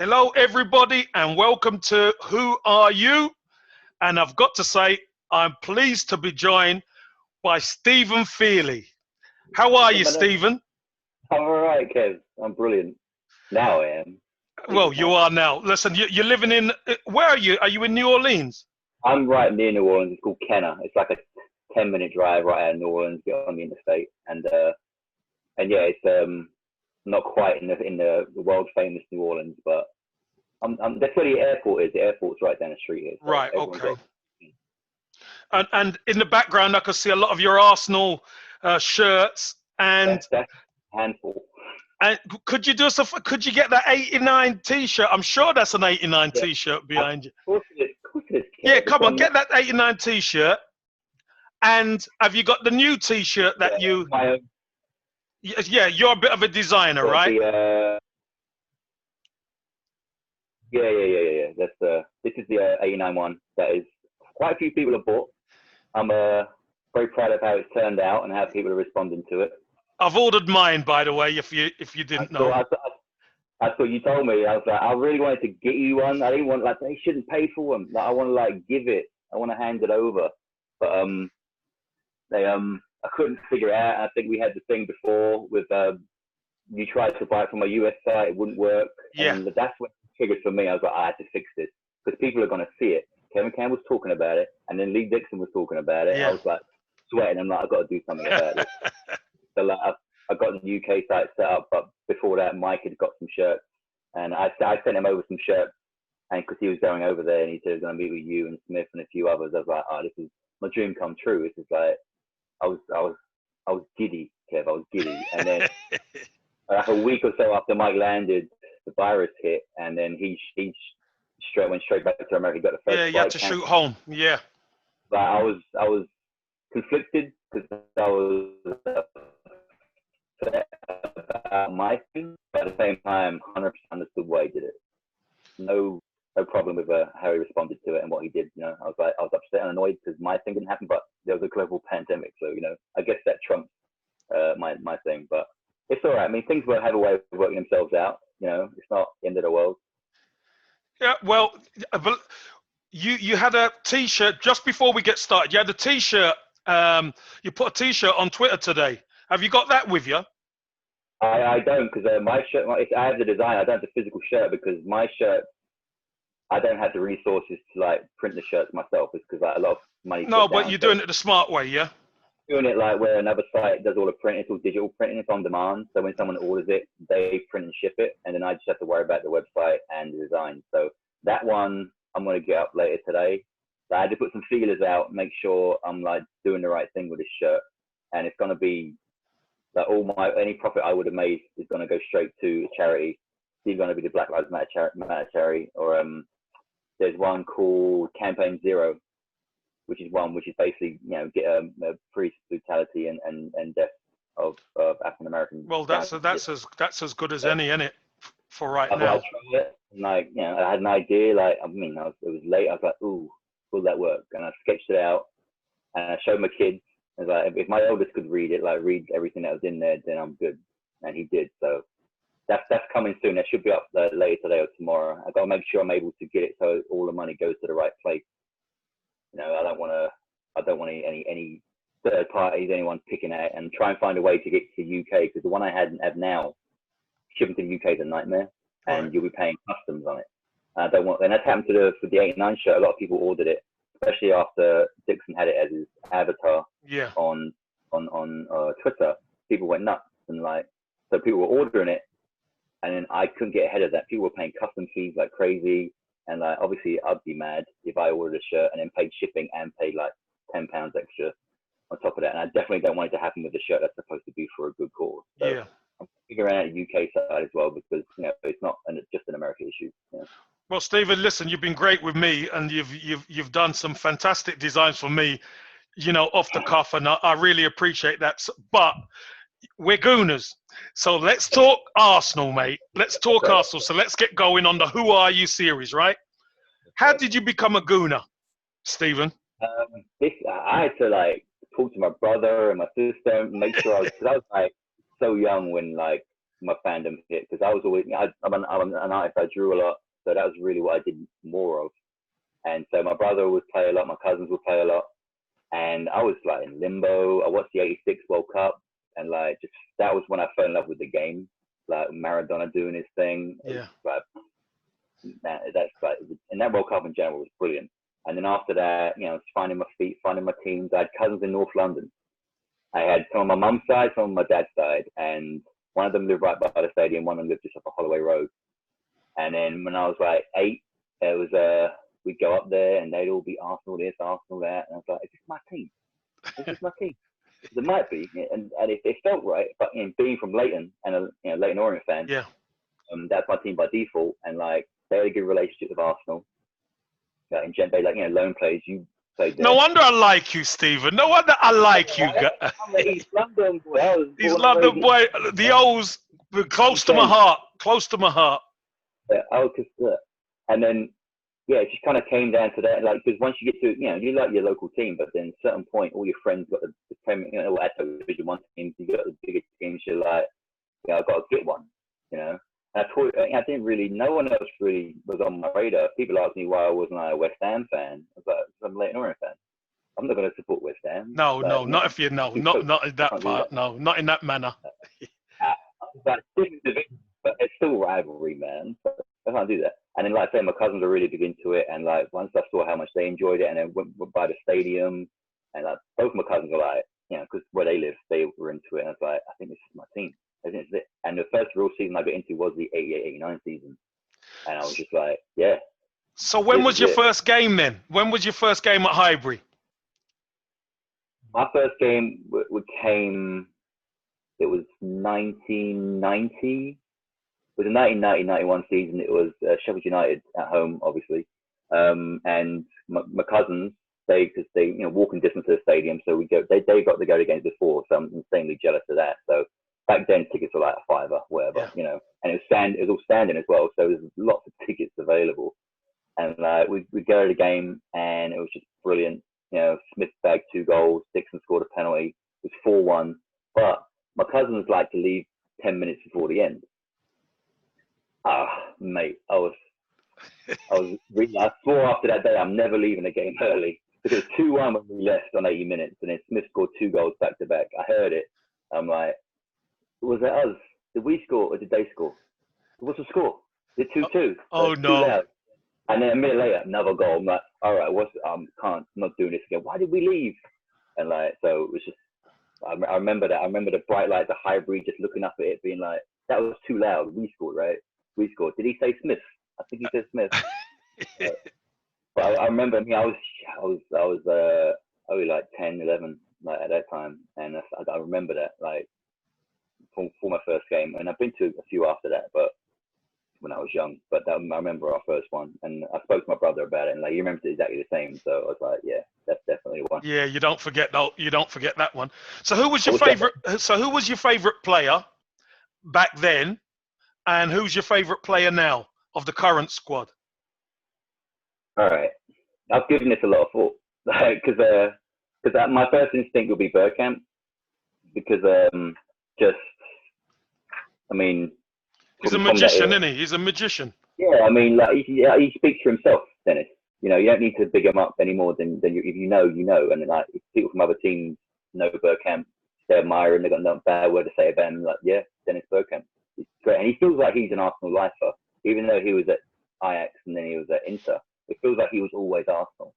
Hello, everybody, and welcome to Who Are You? And I've got to say, I'm pleased to be joined by Stephen Feehily. How are you, Stephen? I'm all right, Kev. I'm brilliant. Now I am. Well, you are now. Listen, you're living in, where are you? Are you in New Orleans? I'm right near New Orleans. It's called Kenner. It's like a 10-minute drive right out of New Orleans, get on the interstate. And yeah, it's not quite in the world famous New Orleans, but that's where the airport is. The airport's right down the street here. So right, okay. And in the background, I could see a lot of your Arsenal shirts. And that's a handful. And could you could you get that 89 T-shirt? I'm sure that's an 89 T-shirt behind you. Of course it is. Yeah, come on, get that 89 T-shirt. And have you got the new T-shirt that you? Yeah, you're a bit of a designer, right? Yeah. This is the 89 one. That is quite a few people have bought. I'm very proud of how it's turned out and how people are responding to it. I've ordered mine, by the way, if you didn't know. That's what you told me. I was like, I really wanted to get you one. I didn't want, like, they shouldn't pay for them. Like, I want to, like, give it. I want to hand it over. But I couldn't figure it out. I think we had the thing before with you tried to buy it from a US site, it wouldn't work. Yeah. And that's what triggered for me. I was like, I had to fix this because people are going to see it. Kevin Campbell's talking about it, and then Lee Dixon was talking about it. Yeah. I was like sweating. I'm like, I've got to do something about it. So like, I got the UK site set up, but before that, Mike had got some shirts, and I sent him over some shirts, and because he was going over there, and he said he was going to meet with you and Smith and a few others. I was like, oh, this is my dream come true. This is like, I was giddy, Kev. I was giddy, and then like a week or so after Mike landed, the virus hit, and then he went straight back to America. He got the first. Yeah, you had to shoot home. Yeah. But I was conflicted because I was about my thing, but at the same time, 100% understood why he did it. No problem with how he responded to it and what he did. You know, I was upset and annoyed because my thing didn't happen, but there was a global pandemic, so you know, I guess that trumps my thing. But it's all right. I mean, things will have a way of working themselves out. You know, it's not the end of the world. Yeah, well, but you had a T-shirt just before we get started. You had a T-shirt. You put a T-shirt on Twitter today. Have you got that with you? I don't, because my shirt. I have the design. I don't have the physical shirt because my shirt. I don't have the resources to like print the shirts myself. It's because like a lot of money. No, but you're doing it the smart way, yeah. Doing it like where another site does all the printing. It's all digital printing. It's on demand. So when someone orders it, they print and ship it, and then I just have to worry about the website and the design. So that one I'm gonna get up later today. So I had to put some feelers out, make sure I'm like doing the right thing with this shirt, and it's gonna be like any profit I would have made is gonna go straight to charity. It's either gonna be the Black Lives Matter charity, or there's one called Campaign Zero, which is basically, you know, get a police brutality and death of African Americans. Well, that's as good as any, isn't it, for right now? I tried it, like, you know, I had an idea. Like, I mean, it was late. I was like, ooh, will that work? And I sketched it out, and I showed my kids. I was like, if my eldest could read it, like read everything that was in there, then I'm good. And he did. So that's coming soon. That should be up later today or tomorrow. I got to make sure I'm able to get it so all the money goes to the right place. You know, I don't want any third parties, anyone picking at it, and try and find a way to get to the UK, because the one I have now, shipping to the UK is a nightmare, and you'll be paying customs on it. I don't want, and that's happened for the 89 shirt. A lot of people ordered it, especially after Dixon had it as his avatar on Twitter. People went nuts, and like, so people were ordering it, and then I couldn't get ahead of that. People were paying custom fees like crazy. And like, obviously, I'd be mad if I ordered a shirt and then paid shipping and paid like £10 extra on top of that. And I definitely don't want it to happen with a shirt that's supposed to be for a good cause. So yeah. I'm figuring out the UK side as well, because, you know, it's not just an American issue. You know? Well, Stephen, listen, you've been great with me, and you've done some fantastic designs for me, you know, off the cuff, and I really appreciate that. But we're Gooners, so let's talk Arsenal, mate. Let's talk Arsenal. So let's get going on the Who Are You series, right? How did you become a Gooner, Stephen? I had to like talk to my brother and my sister and make sure because I was like so young when like my fandom hit, because I was always, I'm an artist, I drew a lot, so that was really what I did more of. And so my brother would play a lot, my cousins would play a lot, and I was like in limbo. I watched the '86 World Cup, and like just that was when I fell in love with the game, like Maradona doing his thing. Yeah. Like, that's like, and that World Cup in general was brilliant. And then after that, you know, finding my feet, finding my teams. I had cousins in North London. I had some on my mum's side, some on my dad's side, and one of them lived right by the stadium. One of them lived just off a Holloway Road. And then when I was like 8, it was we'd go up there and they'd all be Arsenal this, Arsenal that, and I was like, "Is this my team? Is this my team?" It might be, and it felt right. But being from Leighton and a Leighton Orient fan, Yeah. that's my team by default. And like they had a good relationship with Arsenal. In Gent Bay, like loan players, you played there. No wonder I like you, Stephen. No wonder I like you. I'm an East London boy. I was East London boy. The O's were close to my heart. Close to my heart. Yeah, I was just, and then it just kind of came down to that, like, because once you get to, you like your local team, but then at a certain point, all your friends got the Premier, at the Division 1 teams, you got the bigger teams, you're like, I've got to get one, And I didn't really, no one else really was on my radar. People asked me why I wasn't a West Ham fan. I was like, I'm a Leighton Orient fan. I'm not going to support West Ham. No, not if you know, not in that part. No, not in that manner. But it's still rivalry, man. So I can't do that. And then, like I say, my cousins are really big into it. And like once I saw how much they enjoyed it, and then went by the stadium, and like both my cousins are like, because where they live, they were into it. And I was like, I think this is my team. I think it's it. And the first real season I got into was the '88-'89 season, and I was just like, yeah. So when was your first game then? When was your first game at Highbury? My first game came. It was 1990. It was a 1990-91 season. It was Sheffield United at home, obviously, and my cousins, because they walking distance to the stadium, so we go. They got to go to games before, so I'm insanely jealous of that. So back then, tickets were like a £5, whatever, and it was all standing as well, so there's lots of tickets available. And we go to the game, and it was just brilliant. Smith bagged 2 goals, Dixon scored a penalty. It was 4-1, but my cousins like to leave 10 minutes before the end. Mate, I swore after that day I'm never leaving a game early, because it was 2-1 when we left on 80 minutes, and then Smith scored 2 goals back to back. I heard it. I'm like, was it us? Did we score or did they score? What's the score? Is it 2-2? Oh, no. And then a minute later, another goal. I'm like, all right, I'm not doing this again. Why did we leave? And so it was just, I remember that. I remember the bright lights of Highbury, just looking up at it, being like, that was too loud. We scored, right? We scored. Did he say Smith? I think he said Smith. But I remember, I was only like 10, 11 at that time, and I remember that for my first game, and I've been to a few after that, but when I was young. But I remember our first one, and I spoke to my brother about it, and he remembers it exactly the same. So I was like, yeah, that's definitely one. Yeah, you don't forget that one. So who was your favorite? So who was your favorite player back then, and who's your favorite player now of the current squad? All right, I've given this a lot of thought, because my first instinct would be Bergkamp, because he's a magician, isn't he? He's a magician. Yeah, he speaks for himself, Dennis. You don't need to big him up any more than if you know. And if people from other teams know Bergkamp, they admire him, they've got no bad word to say about him. Yeah, Dennis Bergkamp. He's great. And he feels like he's an Arsenal lifer, even though he was at Ajax and then he was at Inter. It feels like he was always Arsenal.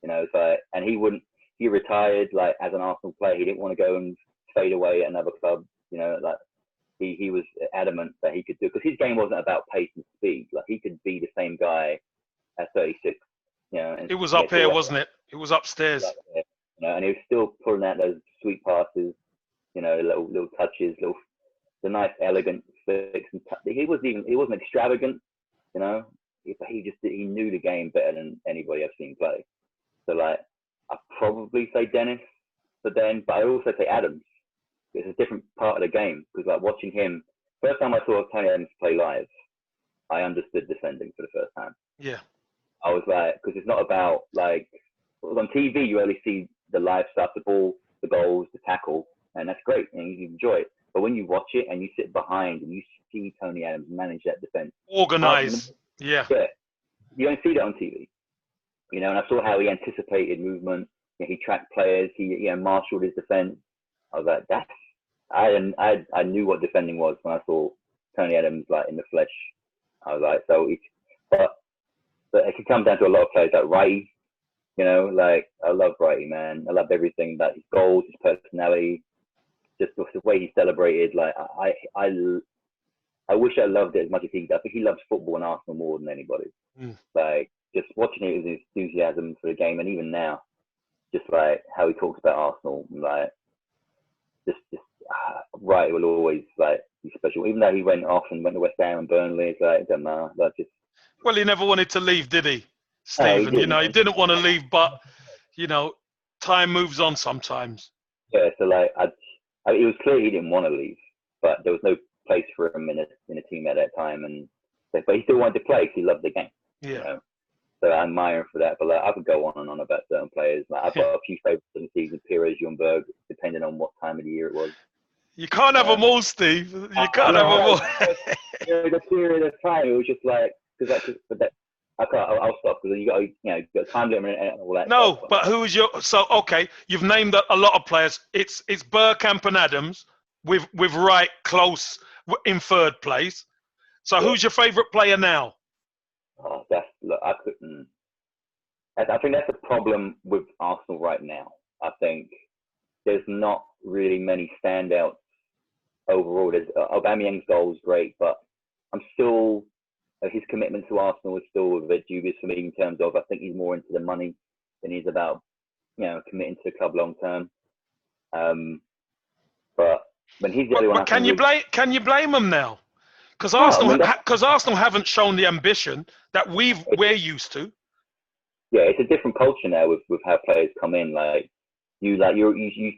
And he retired as an Arsenal player. He didn't want to go and fade away at another club. He was adamant that he could do, because his game wasn't about pace and speed. He could be the same guy at 36. It was up here, wasn't it? It was upstairs. And he was still pulling out those sweet passes, little touches, the nice, elegant flicks. He wasn't extravagant, but he knew the game better than anybody I've seen play. So I'd probably say Dennis, but I also say Adams. It's a different part of the game, because watching him, first time I saw Tony Adams play live, I understood defending for the first time. Yeah. I was because it's not about on TV you only see the live stuff, the ball, the goals, the tackle, and that's great and you enjoy it. But when you watch it and you sit behind and you see Tony Adams manage that defense, organize, yeah, you don't see that on TV. And I saw how he anticipated movement. He tracked players. He marshaled his defense. I was like, I knew what defending was when I saw Tony Adams like in the flesh. I was like, but it can come down to a lot of players like Wrighty. Like I love Wrighty, man. I loved everything about his goals, his personality, just the way he celebrated. Like I wish I loved it as much as he did. I think he loves football and Arsenal more than anybody. Like just watching it, his enthusiasm for the game, and even now, just like how he talks about Arsenal, like just right, will always like be special. Even though he went off and went to West Ham and Burnley, it's like it doesn't matter. Like just. Well, he never wanted to leave, did he, Stephen? No, he didn't. He didn't want to leave, but time moves on sometimes. Yeah, so like it was clear he didn't want to leave, but there was no place for him in a team at that time, but he still wanted to play because he loved the game. Yeah. So I admire him for that. But like, I could go on and on about certain players. Like, I've got a few favorites of the season: Pires, Ljungberg, depending on what time of the year it was. You can't have them all, Steve. You can't have them all. The period of time, it was just like I'll stop because you got time limit and all that. No, stuff. but who is okay? You've named a lot of players. It's Bergkamp and Adams with Wright close in third place. So who's your favourite player now? Oh, I couldn't. I think that's a problem with Arsenal right now. I think there's not really many standouts overall. Aubameyang's goal is great, but I'm still his commitment to Arsenal is still a bit dubious for me in terms of I think he's more into the money than he's about committing to the club long term. But when he's the only one, can you blame him now? Because Arsenal haven't shown the ambition that we're used to. Yeah, it's a different culture now with how players come in. Like you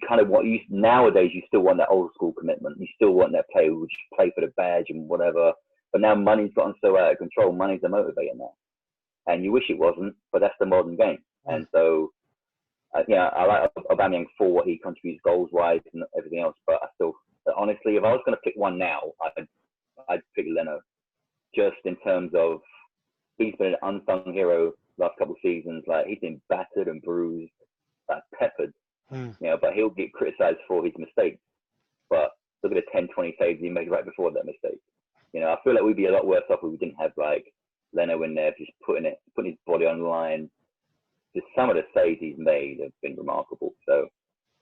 kind of nowadays you still want that old school commitment. You still want that player who would play for the badge and whatever. But now money's gotten so out of control. Money's a motivator now, and you wish it wasn't, but that's the modern game. And so, I like Aubameyang for what he contributes goals wise and everything else. But honestly, if I was going to pick one now, I'd pick Leno, just in terms of he's been an unsung hero last couple of seasons. Like he's been battered and bruised, like peppered, but he'll get criticised for his mistakes. But look at the 10, 20 saves he made right before that mistake. I feel like we'd be a lot worse off if we didn't have like Leno in there, just putting his body on the line. Just some of the saves he's made have been remarkable. So,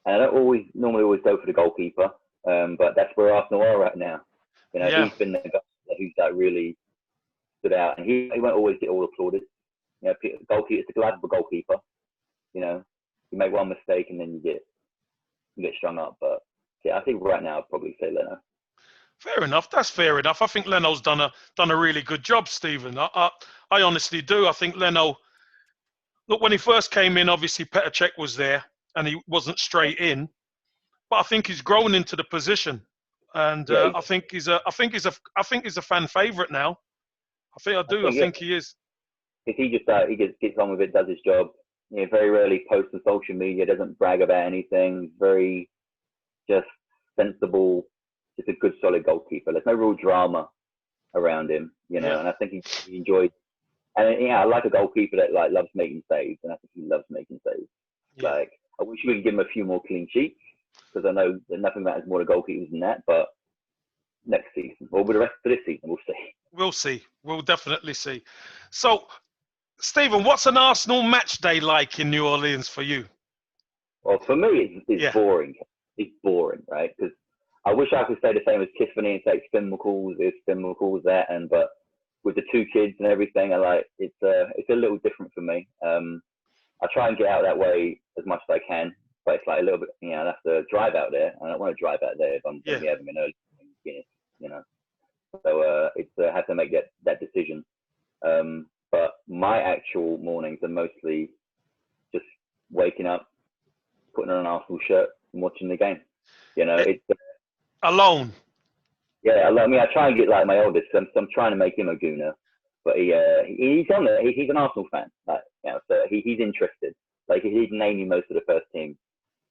and I don't normally go for the goalkeeper, but that's where Arsenal are right now. He's been the guy who's really stood out, and he won't always get all applauded. Goalkeeper, it's the glad of a goalkeeper. You make one mistake and then you get strung up. But yeah, I think right now I'd probably say Leno. Fair enough. That's fair enough. I think Leno's done a really good job, Stephen. I honestly do. I think Leno. Look, when he first came in, obviously Petr Cech was there, and he wasn't straight in. But I think he's grown into the position, and I think he's a fan favourite now. I think he is. If he just gets on with it, does his job. Very rarely posts on social media. Doesn't brag about anything. Very just sensible. Just a good, solid goalkeeper. There's no real drama around him, and I think he enjoyed. And I like a goalkeeper that like loves making saves, and I think he loves making saves. Yeah. Like I wish we could give him a few more clean sheets because I know that nothing matters more to goalkeepers than that. But next season, or with the rest of this season, we'll see. We'll see. We'll definitely see. So, Stephen, what's an Arsenal match day like in New Orleans for you? Well, for me, it's boring. It's boring, right? Because I wish I could say the same as Tiffany and say Finn McCall's this, Finn McCall's that, but with the two kids and everything, it's a little different for me. I try and get out that way as much as I can, but it's like a little bit, I have to drive out there. I don't want to drive out there if I'm going to be having an early Guinness, So I have to make that decision. But my actual mornings are mostly just waking up, putting on an Arsenal shirt and watching the game. It's alone. Yeah, I try and get like my oldest. So I'm trying to make him a Gooner, but he's on there. He's an Arsenal fan, so he's interested. Like he's naming most of the first team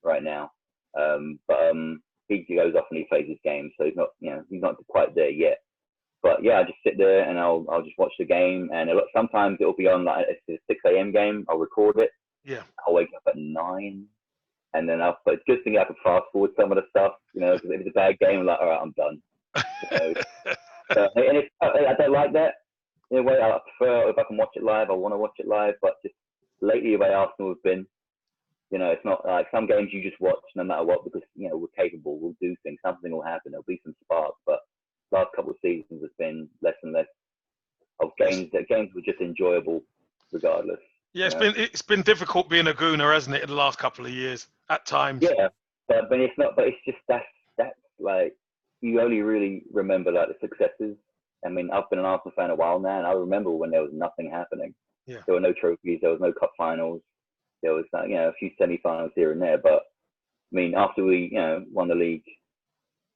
right now. But he goes off and he plays his game, so he's not quite there yet. But yeah, I just sit there and I'll just watch the game, and sometimes it'll be on like if it's a 6 a.m. game, I'll record it. Yeah. I'll wake up at 9, and then but it's a good thing I can fast forward some of the stuff, because if it's a bad game, I'm like, all right, I'm done. And I don't like that. In a way, I prefer if I can watch it live, I want to watch it live. But just lately, the way Arsenal have been, it's not like some games you just watch no matter what, because we're capable, we'll do things, something will happen, there'll be some sparks. But last couple of seasons has been less and less of games. That games were just enjoyable regardless. Yeah, it's been difficult being a Gooner, hasn't it, in the last couple of years at times. Yeah, but it's not. But it's just that's like you only really remember like the successes. I mean, I've been an Arsenal fan a while now, and I remember when there was nothing happening. Yeah. There were no trophies, there was no cup finals, there was a few semi-finals here and there. But I mean, after we won the league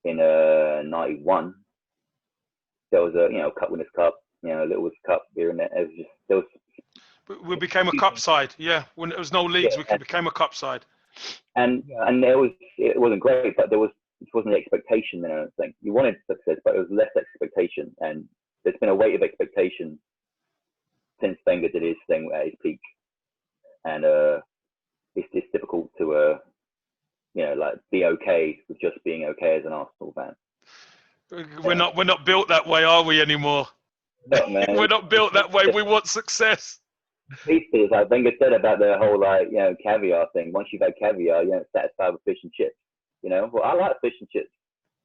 in '91, there was a Cup Winners' Cup, Little Cup here and there. It was just We became a cup side, yeah. When there was no leagues, we became a cup side. And it wasn't great, but it wasn't the expectation. I don't think you wanted success, but it was less expectation. And there's been a weight of expectation since Wenger did his thing at his peak, and it's difficult to like be okay with just being okay as an Arsenal fan. We're not built that way, are we anymore? No, man. We're not built that way. We want success. Basically, like Wenger said about the whole caviar thing. Once you've had caviar, you don't satisfied with fish and chips. Well, I like fish and chips.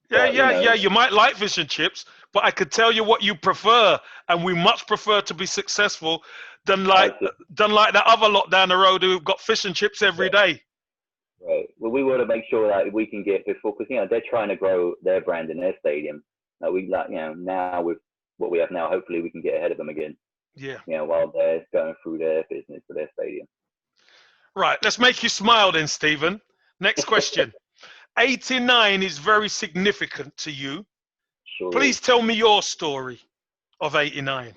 Yeah. You might like fish and chips, but I could tell you what you prefer, and we much prefer to be successful than like that other lot down the road who've got fish and chips every day. Right. Well, we want to make sure that we can get before, because they're trying to grow their brand in their stadium. Now with what we have now, hopefully we can get ahead of them again. Yeah. While they're going through their business for their stadium. Right. Let's make you smile then, Stephen. Next question. 89 is very significant to you. Sure. Please tell me your story of 89.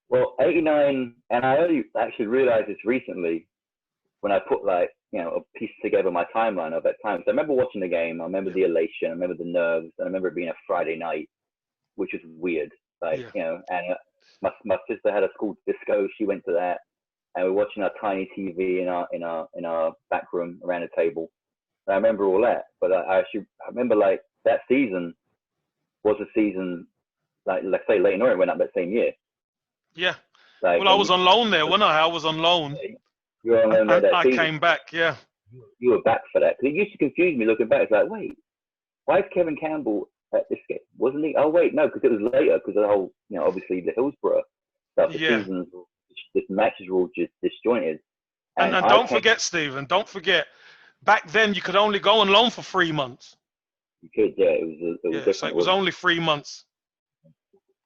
Well, 89, and I only actually realized this recently when I put a piece together my timeline of that time. So I remember watching the game. I remember the elation. I remember the nerves. And I remember it being a Friday night, which was weird. And my sister had a school disco. She went to that, and we're watching our tiny TV in our back room around the table. And I remember all that, but I remember like that season was a season like let's say Leyton Orient went up that same year. Yeah. Well, I was on loan there, wasn't I? I was on loan. You were on loan there that I season. came back. Yeah. You were back for that, because it used to confuse me looking back. It's like, wait, why is Kevin Campbell at this game? Wasn't he? Oh wait, no, because it was later, because the whole obviously the Hillsborough stuff. The seasons, the matches were all just disjointed. And don't forget, Stephen. Don't forget. Back then, you could only go on loan for 3 months. You could, yeah. It was different. So it was only 3 months.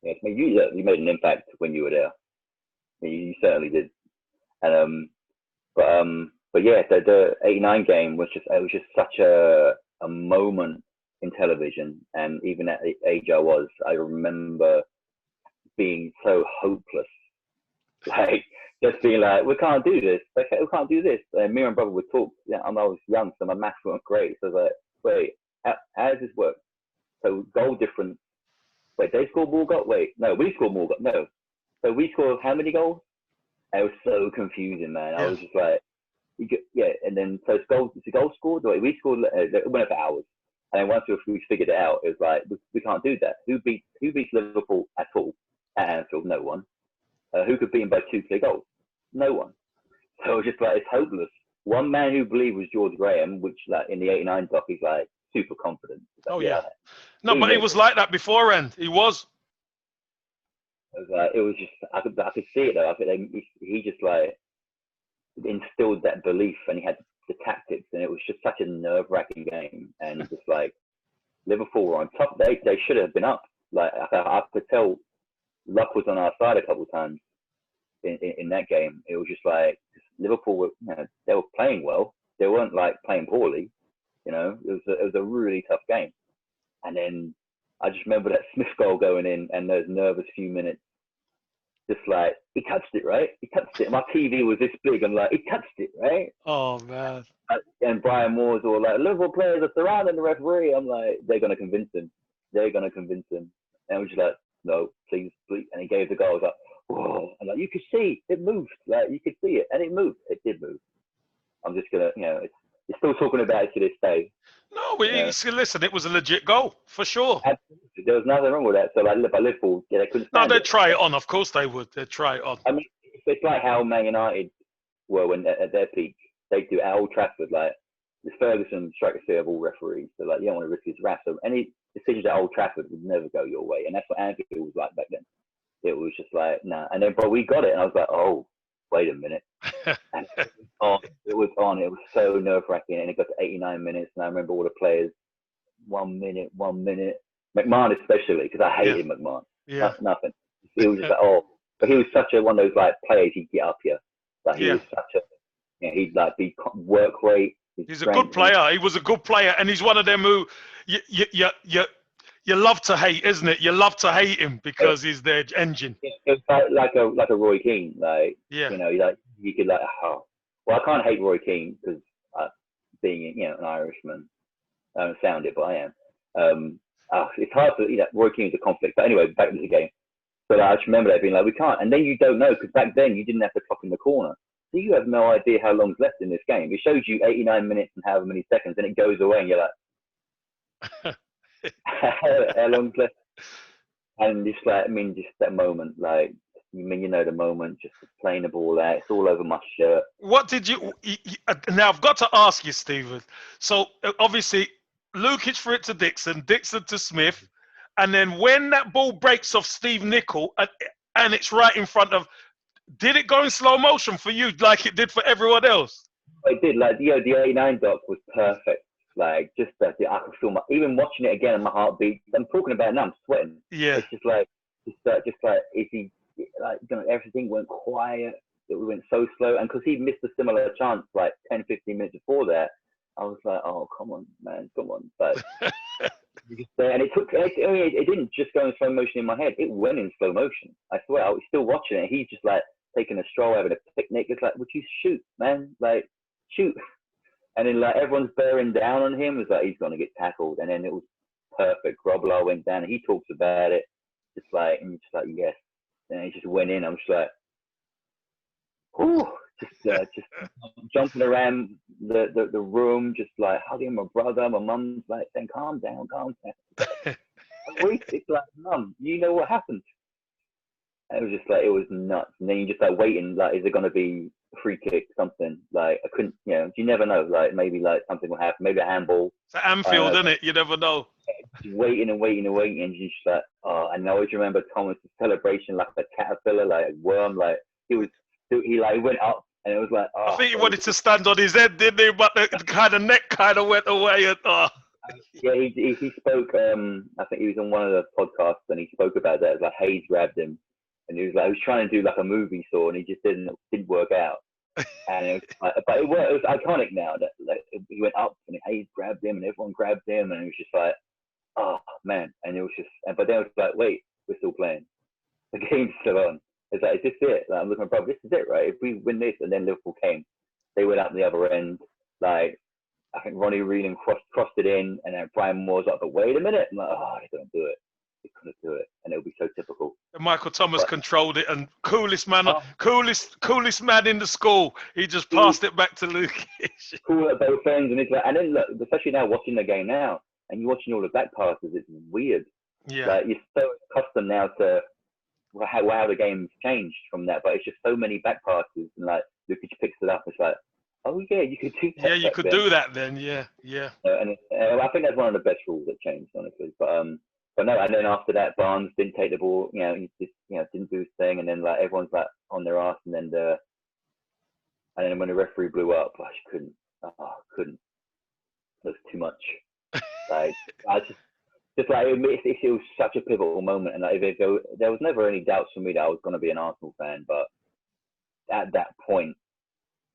Yes, I mean, you made an impact when you were there. You certainly did. And but yeah, the '89 game was just such a moment in television. And even at the age I remember being so hopeless, like. Just being like, we can't do this. Okay, we can't do this. And me and brother would talk. Yeah, I was young, so my maths weren't great. So I was like, wait, how does this work? So goal difference. Wait, they score more goals? Wait, no, we score more goals. No. So we score how many goals? And it was so confusing, man. I was just like, and then so it's the goal scored? Wait, we scored. It went for hours. And then once we figured it out, it was like, we can't do that. Who beats Liverpool at all at Anfield? No one. Who could beat him by 2 clear goals? No one. So it was just like, it's hopeless. One man who believed was George Graham, which like in the '89 doc, he's like super confident. Like, oh yeah. No, but it was like that beforehand. He was. It was just I could see it though. I think he just like instilled that belief, and he had the tactics, and it was just such a nerve-wracking game. And just like Liverpool were on top. They should have been up. Like I could tell. Luck was on our side a couple of times in that game. It was just like Liverpool were, they were playing well. They weren't like playing poorly. It was a really tough game. And then I just remember that Smith goal going in, and those nervous few minutes just like, he touched it, right? He touched it. My TV was this big. I'm like, he touched it, right? Oh man. And Brian Moore's all like, Liverpool players are surrounding the referee. I'm like, they're gonna convince him. They're gonna convince him. And I was just like, no, please, please. And he gave the goal. I was like, whoa. And like, you could see it moved. Like you could see it, and it moved. It did move. I'm just gonna, it's still talking about it to this day. No, listen, it was a legit goal for sure. Absolutely. There was nothing wrong with that. So like, by Liverpool, yeah, they couldn't. No, they'd try it on. Of course they would. They'd try it on. I mean, it's like how Man United were when at their peak. They do at Old Trafford, like the Ferguson striker fear of all referees. So like, you don't want to risk his wrath. So any decisions at Old Trafford would never go your way, and that's what Anfield was like back then. It was just like, nah. And then, but we got it, and I was like, oh, wait a minute. And it was on. It was so nerve-wracking, and it got to 89 minutes, and I remember all the players, 1 minute. McMahon especially, because I hated McMahon. Yeah. Nothing. He was just like, oh. But he was such one of those like players, he'd get up here. Like he was such a, he'd like be work rate. He's a good player. He was a good player, and he's one of them who you love to hate, isn't it? You love to hate him because he's their engine. It was like a Roy Keane, like you could like, oh, well, I can't hate Roy Keane because being an Irishman, I don't sound it, but I am. It's hard to Roy Keane's a conflict, but anyway, back to the game. So I just remember that being like, we can't, and then you don't know because back then you didn't have the clock in the corner. So you have no idea how long's left in this game. It shows you 89 minutes and however many seconds, and it goes away, and you're like, how long's left? And just like, just that moment, like, the moment, just playing the ball out, it's all over my shirt. What did you? Now I've got to ask you, Stephen. So obviously, Lukic for it to Dixon, Dixon to Smith, and then when that ball breaks off Steve Nicol, and it's right in front of. Did it go in slow motion for you like it did for everyone else? It did. Like, the 89 doc was perfect. Like, just that I could feel even watching it again and my heart beats. I'm talking about it now, I'm sweating. Yeah. It's just like, is he, like, everything went quiet. It went so slow. And because he missed a similar chance, like 10, 15 minutes before that, I was like, oh, come on, man, come on. But, and it didn't just go in slow motion in my head. It went in slow motion. I swear, I was still watching it. He's just like, taking a stroll, having a picnic. It's like, would you shoot, man? Like, shoot. And then like everyone's bearing down on him. It's like he's gonna get tackled. And then it was perfect. Grobbelaar went down and he talks about it. Just like, and just like, yes. And he just went in. I'm just like, whew, just jumping around the room, just like hugging my brother. My mum's like saying, calm down. It's like, Mum, you know what happened? And it was just like, it was nuts. And then you just like waiting, like, is it going to be a free kick, something? Like, I couldn't, you never know. Like, maybe like something will happen. Maybe a handball. It's at Anfield, isn't it? You never know. Just waiting. And you just like, oh, and I always remember Thomas' celebration like a caterpillar, like a worm. Like, he went up and it was like, oh. I think he wanted to stand on his head, didn't he? But the kind of neck kind of went away. And, oh. Yeah, he spoke, I think he was on one of the podcasts and he spoke about that. It was like Hayes grabbed him. And he was trying to do like a movie saw, and he just didn't work out. And it was like, but it was iconic now that like, he went up and Hayes grabbed him, and everyone grabbed him, and it was just like, oh man. And it was just, but then it was like, wait, we're still playing. The game's still on. It's like, is this it? Like, I'm looking at my brother, this is it, right? If we win this, and then Liverpool came, they went out the other end. Like, I think Ronnie Reelan crossed it in, and then Brian Moore's like, but wait a minute. I'm like, oh, they couldn't do it. They couldn't do it, and it would be so typical. And Michael Thomas controlled it, and coolest man in the school. He just passed it back to Luke. Cool at both ends, and it's like, and then look, especially now watching the game now, and you're watching all the back passes. It's weird. Yeah. Like, you're so accustomed now to how the game's changed from that, but it's just so many back passes, and like Lukic picks it up. It's like, oh yeah, you could do that. Yeah, you could do that then. Yeah. And I think that's one of the best rules that changed, honestly. But no, and then after that, Barnes didn't take the ball. He just didn't do his thing, and then like everyone's like on their ass, and then when the referee blew up, I just couldn't. Couldn't. It was too much. Like, I just like it was such a pivotal moment, and like there was never any doubts for me that I was going to be an Arsenal fan, but at that point,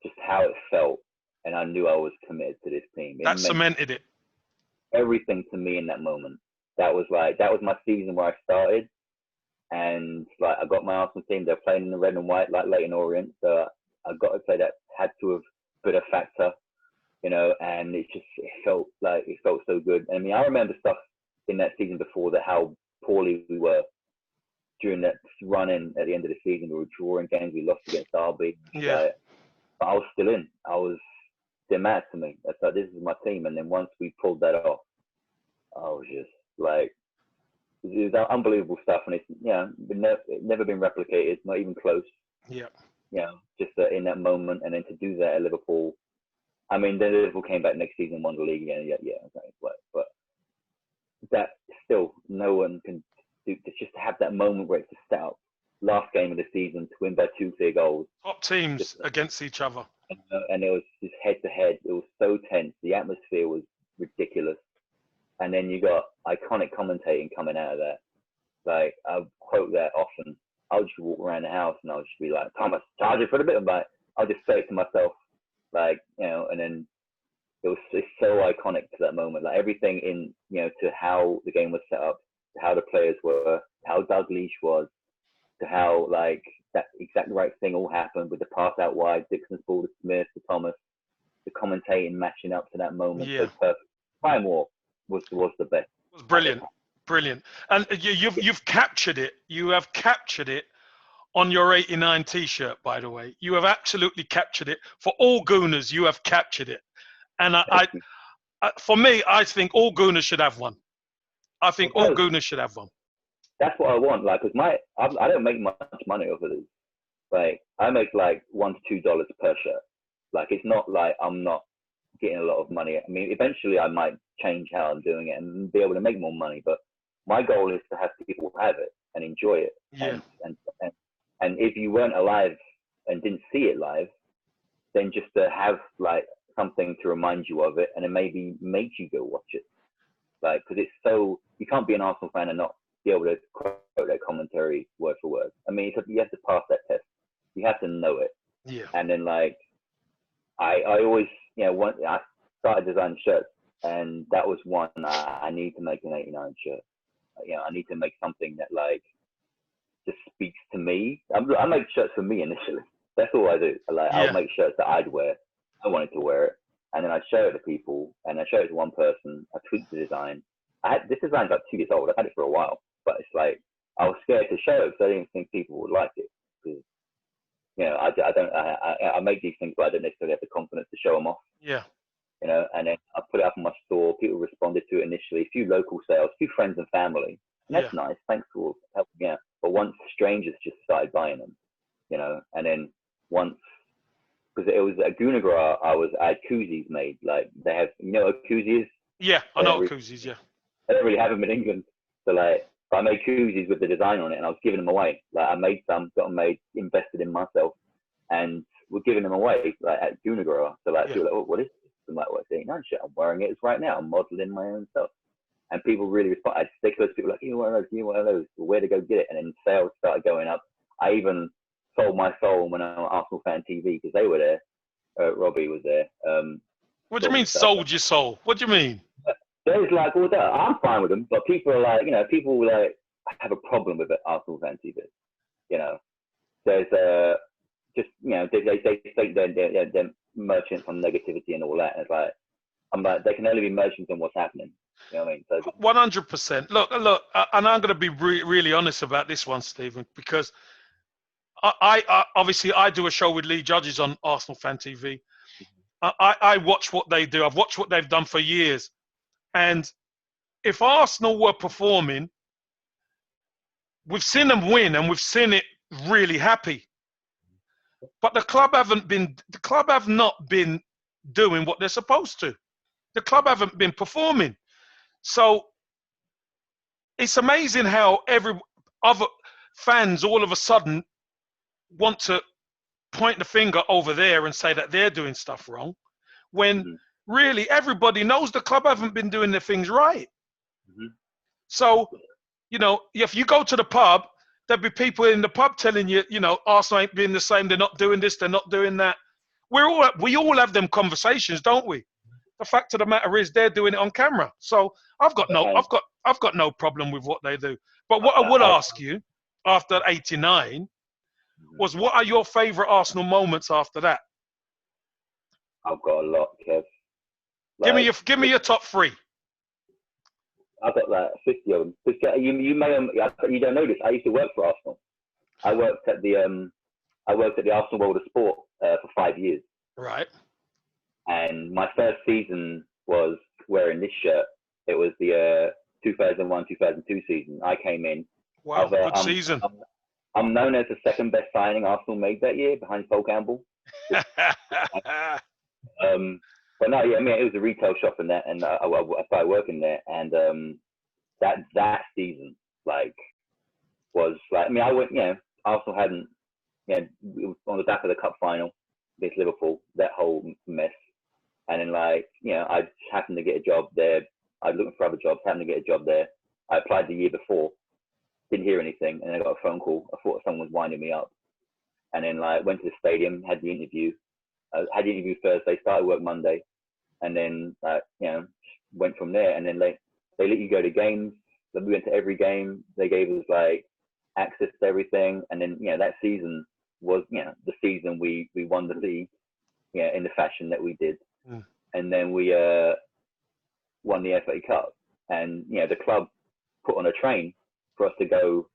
just how it felt, and I knew I was committed to this team. That cemented it. Everything to me in that moment. That was my season where I started, and like I got my Arsenal team. They're playing in the red and white like Leyton Orient, so I got to say that had to have been a factor, you know. And it felt so good. I mean, I remember stuff in that season before that, how poorly we were during that run in at the end of the season. We were drawing games, we lost against Derby. Yeah. Like, but I was still in. They're mad to me. I thought, this is my team. And then once we pulled that off, I was just like, it was unbelievable stuff. And it's, never been replicated, not even close. Yeah. Just in that moment. And then to do that at Liverpool. I mean, then Liverpool came back next season, won the league again. But that still, no one can do. Just to have that moment where it's a set up last game of the season to win by 2 clear goals. Top teams against each other. And it was just head to head. It was so tense. The atmosphere was ridiculous. And then you got iconic commentating coming out of that. Like, I quote that often. I'll just walk around the house and I'll just be like, Thomas, charge it for the bit. I'm like, I'll just say it to myself, like, and then it's so iconic to that moment. Like, everything in, to how the game was set up, to how the players were, how Doug Leash was, to how, like, that exact right thing all happened with the pass out wide, Dixon's ball to Smith, to Thomas, the commentating matching up to that moment. Yeah. So perfect. Time Warp was the best. It was brilliant. And you've captured it. You have captured it on your 89 T-shirt, by the way. You have absolutely captured it. For all Gooners, you have captured it. And for me, I think all Gooners should have one. I think all Gooners should have one. That's what I want. Like, cause I don't make much money off of this. Like, I make like $1 to $2 per shirt. Like, it's not like I'm not getting a lot of money. I mean, eventually I might change how I'm doing it and be able to make more money. But my goal is to have people have it and enjoy it. Yeah. And if you weren't alive and didn't see it live, then just to have like something to remind you of it, and then maybe make you go watch it. Like, because it's so, you can't be an Arsenal fan and not be able to quote that commentary word for word. I mean, you have to pass that test. You have to know it. Yeah. And then, like, I always, I started designing shirts, and that was one. I need to make an 89 shirt. I need to make something that, like, just speaks to me. I make shirts for me initially. That's all I do. Like, I'll make shirts that I'd wear. I wanted to wear it, and then I show it to people, and I show it to one person. I tweaked the design. This design's like 2 years old. I've had it for a while, but it's like I was scared to show it because I didn't think people would like it. Because I make these things, but I don't necessarily have the confidence to show them off. Yeah. And then I put it up on my store. People responded to it initially. A few local sales, a few friends and family. And that's nice. Thanks for helping me out. But once strangers just started buying them, and then once, because it was at Gooner, I had koozies made. Like, they have, what a koozie is? Yeah, I know what koozies, yeah. They don't really have them in England. So, like, I made koozies with the design on it, and I was giving them away. Like, I made some, got them made, invested in myself, and we're giving them away, like, at Gooner. So, like, people are like, oh, what is this? I'm like, what's 89 shit? I'm wearing it right now. I'm modeling my own stuff. And people really respond. I stick those people like, you want one of those? Where to go get it? And then sales started going up. I even sold my soul when I was Arsenal Fan TV because they were there. Robbie was there. What do you mean sold your soul? What do you mean? There's like all that. I'm fine with them, but people are like, people like have a problem with it. Arsenal Fan TV. There's just they think they're merchants on negativity and all that. And it's like, I'm like, they can only be merchants on what's happening. You know what I mean? So 100%. Look, and I'm going to be really honest about this one, Stephen, because I obviously I do a show with Lee Judges on Arsenal Fan TV. I watch what they do. I've watched what they've done for years. And if Arsenal were performing, we've seen them win and we've seen it really happy. But the club have not been doing what they're supposed to. The club haven't been performing. So it's amazing how every other fans all of a sudden want to point the finger over there and say that they're doing stuff wrong, when really everybody knows the club haven't been doing their things right. So, if you go to the pub, there'll be people in the pub telling you, Arsenal ain't being the same. They're not doing this. They're not doing that. We all have them conversations, don't we? The fact of the matter is they're doing it on camera. So I've got no problem with what they do. But what I would ask you after '89 was, what are your favourite Arsenal moments after that? I've got a lot, Kev. Give me your top three. I've got like 50 of them. 50, you don't know this. I used to work for Arsenal. I worked at the Arsenal World of Sport for 5 years. Right. And my first season was wearing this shirt. It was the 2001-2002 season. I came in. Wow, good season. I'm known as the second best signing Arsenal made that year, behind Cole Campbell. But no, yeah, I mean, it was a retail shop and that, and I started working there, and that season, like, was like, I mean, I went, Arsenal hadn't, it was on the back of the cup final against Liverpool, that whole mess, and then like, I just happened to get a job there. I was looking for other jobs, happened to get a job there. I applied the year before, didn't hear anything, and then I got a phone call. I thought someone was winding me up, and then like went to the stadium, had the interview. Had the interview Thursday, started work Monday, and then went from there. And then they let you go to games. So we went to every game. They gave us like access to everything. And then that season was the season we won the league in the fashion that we did. Mm. And then we won the FA Cup. And the club put on a train for us to go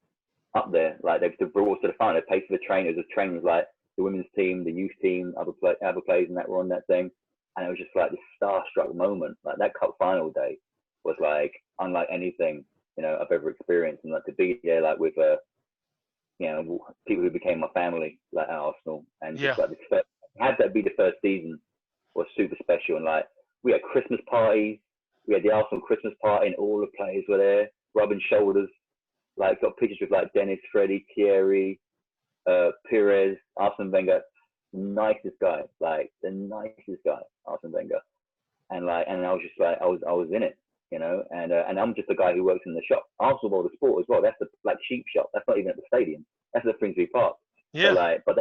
up there. Like they brought us to the final. They paid for the train. It was a train, was like the women's team, the youth team, other players, and that were on that thing. And it was just like this starstruck moment. Like that cup final day was like unlike anything I've ever experienced. And like to be there, like with people who became my family, like at Arsenal, and just like this had that be the first season was super special. And like we had Christmas parties, we had the Arsenal Christmas party, and all the players were there, rubbing shoulders. Like got pictures with like Dennis, Freddie, Thierry, Perez, Arsene Wenger, nicest guy, like the nicest guy, Arsene Wenger, and I was just like, I was in it, and I'm just a guy who works in the shop, Arsenal World of Sport as well. That's the like sheep shop. That's not even at the stadium. That's at Finsbury Park. Yeah. But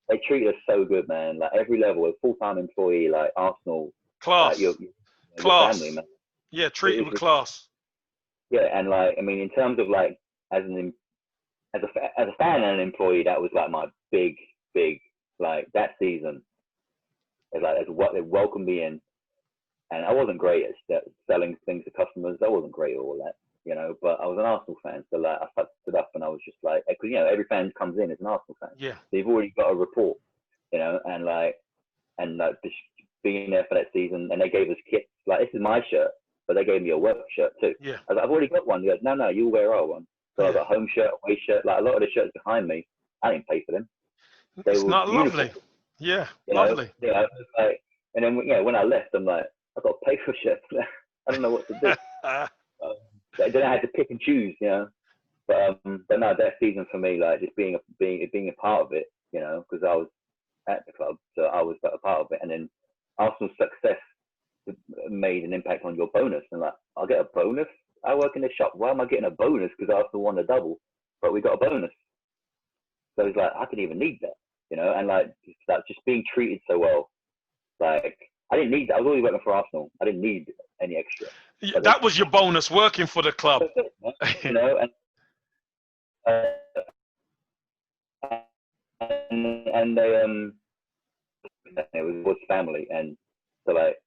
they treat us so good, man. Like every level, a full-time employee, like Arsenal, class, your class, family, man. Yeah, treated with class. Yeah, and like I mean, in terms of like as a fan and an employee, that was like my big like that season. It's like what they welcomed me in, and I wasn't great at selling things to customers. I wasn't great at all that, But I was an Arsenal fan, so like I stood up and I was just like, because every fan comes in as an Arsenal fan. Yeah. They've already got a rapport, and just being there for that season, and they gave us kits. Like this is my shirt, but they gave me a work shirt too. Yeah. I was like, I've already got one. He goes, no, you'll wear our one. So I got a home shirt, away shirt. Like a lot of the shirts behind me, I didn't pay for them. It's not lovely. Yeah, lovely. Yeah, like, and then when I left, I'm like, I got to pay for shirts. I don't know what to do. Then I had to pick and choose, But no, that season for me, like just being a part of it, because I was at the club, so I was a part of it. And then Arsenal's success made an impact on your bonus, and like I'll get a bonus. I work in the shop. Why am I getting a bonus? Because Arsenal won a double, but we got a bonus. So it's like I didn't even need that, and like just being treated so well. Like I didn't need that. I was always working for Arsenal. I didn't need any extra. Yeah, that was your bonus, working for the club. And they it was family, and so like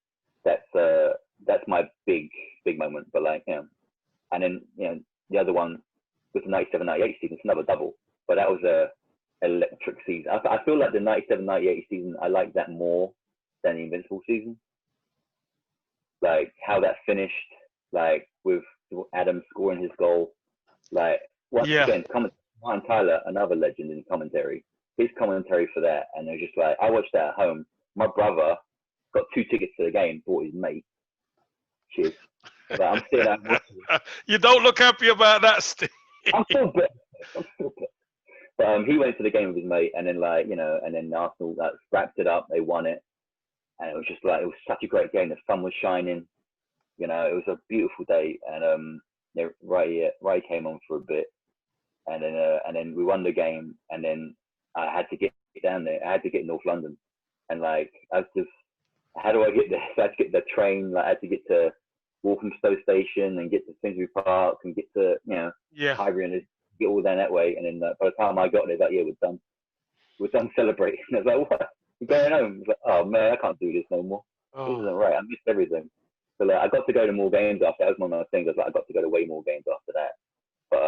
that's my big moment. But like and then the other one was the 97-98 season. It's another double, but that was a electric season. I feel like the 97-98 season, I like that more than the Invincible season. Like how that finished, like with Adam scoring his goal. Like once again, Martin Tyler, another legend in commentary. His commentary for that, and it was just like I watched that at home. My brother got 2 tickets to the game, bought his mate. Cheers. But I'm still that. You don't look happy about that, Steve. I'm still bitter. But he went to the game with his mate, and then and then Arsenal wrapped it up. They won it, and it was just like it was such a great game. The sun was shining. It was a beautiful day, and Ray came on for a bit, and then we won the game, and then I had to get down there. I had to get North London, and like I was just, how do I get there? So I had to get the train. Like I had to get to Walthamstow Station and get to Finsbury Park and get to Highbury, and get all down that way. And then by the time I got there, like, yeah, we're done celebrating. I was like, what? We're going home. I was like, oh man, I can't do this no more. This isn't right. I missed everything. So like, I got to go to more games after. That was one of my things. I was like, I got to go to way more games after that. But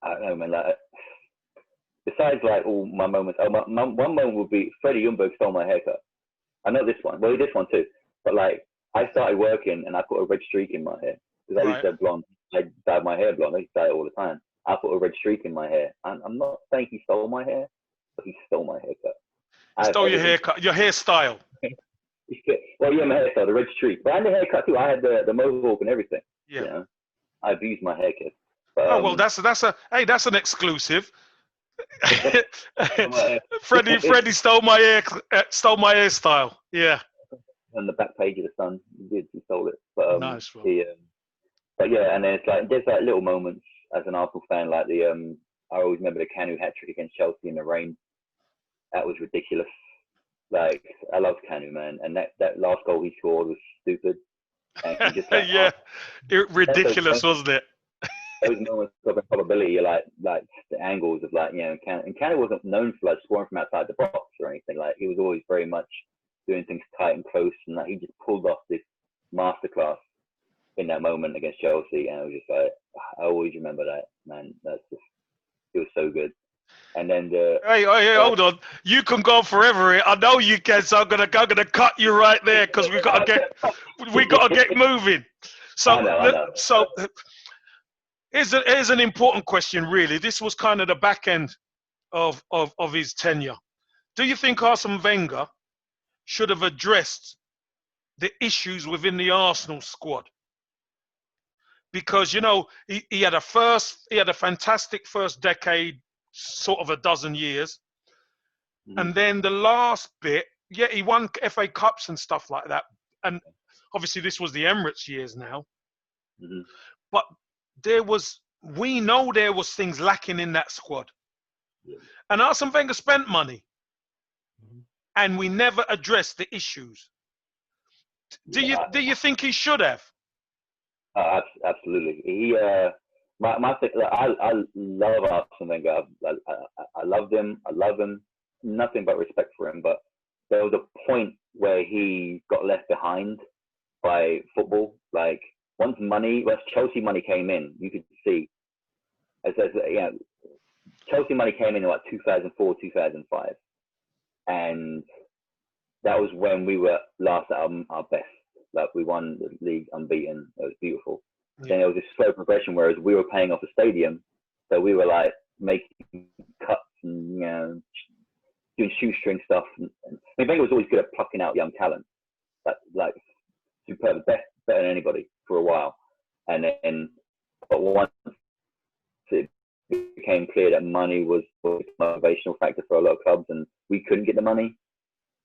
I don't know, man. Like, besides like all my moments, one moment would be Freddie Ljungberg stole my haircut. I know this one. Well, this one too. But like, I started working and I put a red streak in my hair because I used to have blonde. I dyed my hair blonde. I used to dye it all the time. I put a red streak in my hair. I'm not saying he stole my hair, but he stole my haircut. He stole your haircut, your hairstyle. Well, yeah, my hairstyle, the red streak. But I had the haircut too. I had the mohawk and everything. Yeah. You know? I abused my haircut. But, oh well, that's an exclusive. Freddie stole my hairstyle. Yeah. On the back page of the Sun, he stole it. But nice one. But yeah, and then it's like there's like little moments as an Arsenal fan, like I always remember the Kanu hat trick against Chelsea in the rain. That was ridiculous. Like, I love Kanu, man, and that last goal he scored was stupid. And just like, yeah, ridiculous, wasn't it? Those moments of improbability, like the angles of like, you know, and Kanu wasn't known for like scoring from outside the box or anything. Like, he was always very much doing things tight and close, and like he just pulled off this masterclass in that moment against Chelsea, and I was just like, I always remember that, man. It was so good. And then hey, hold on, you can go forever here. I know you can, so I'm gonna cut you right there because we gotta get moving. So I know. So here's an important question, really. This was kind of the back end of his tenure. Do you think Arsene Wenger should have addressed the issues within the Arsenal squad? Because, you know, he had a fantastic first decade, sort of a dozen years. Mm-hmm. And then the last bit, yeah, he won FA Cups and stuff like that. And obviously this was the Emirates years now. Mm-hmm. But we know there was things lacking in that squad. Yeah. And Arsene Wenger spent money. Mm-hmm. And we never addressed the issues. Do you think he should have? Absolutely. He my thing, I love Arsene Wenger. I loved him. I love him. Nothing but respect for him. But there was a point where he got left behind by football. Like, once Chelsea money came in, you could see Chelsea money came in like 2004, 2005, and that was when we were last at our best. Like, we won the league unbeaten. It was beautiful. Yeah. Then there was this slow progression, whereas we were paying off the stadium. So we were like making cuts and, you know, doing shoestring stuff. I mean, Wenger was always good at plucking out young talent. Like superb, better than anybody for a while. And then, but once it became clear that money was a motivational factor for a lot of clubs, and we couldn't get the money,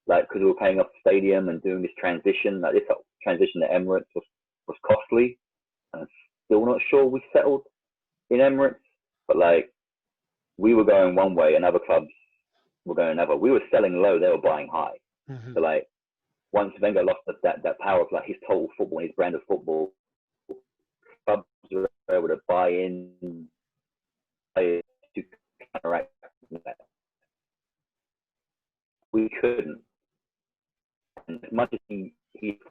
like, because we were paying off the stadium and doing this transition. Like, this transition to Emirates was costly. And I'm still not sure we settled in Emirates, but like, we were going one way and other clubs were going another. We were selling low, they were buying high. Mm-hmm. So like, once Wenger lost that power of like his total football, his brand of football, clubs were able to buy in to counteract that. We couldn't. And as much as he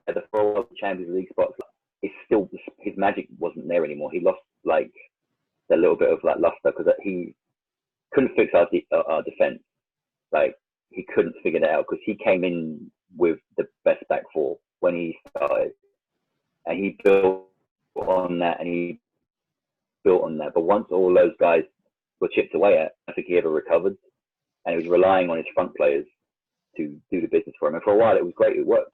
had the 4 Champions League spots, it's still, his magic wasn't there anymore. He lost like a little bit of like luster because he couldn't fix our defense. Like, he couldn't figure that out because he came in with the best back four when he started, and he built on that But once all those guys were chipped away at, I think he ever recovered, and he was relying on his front players to do the business for him. And for a while, it was great. It worked.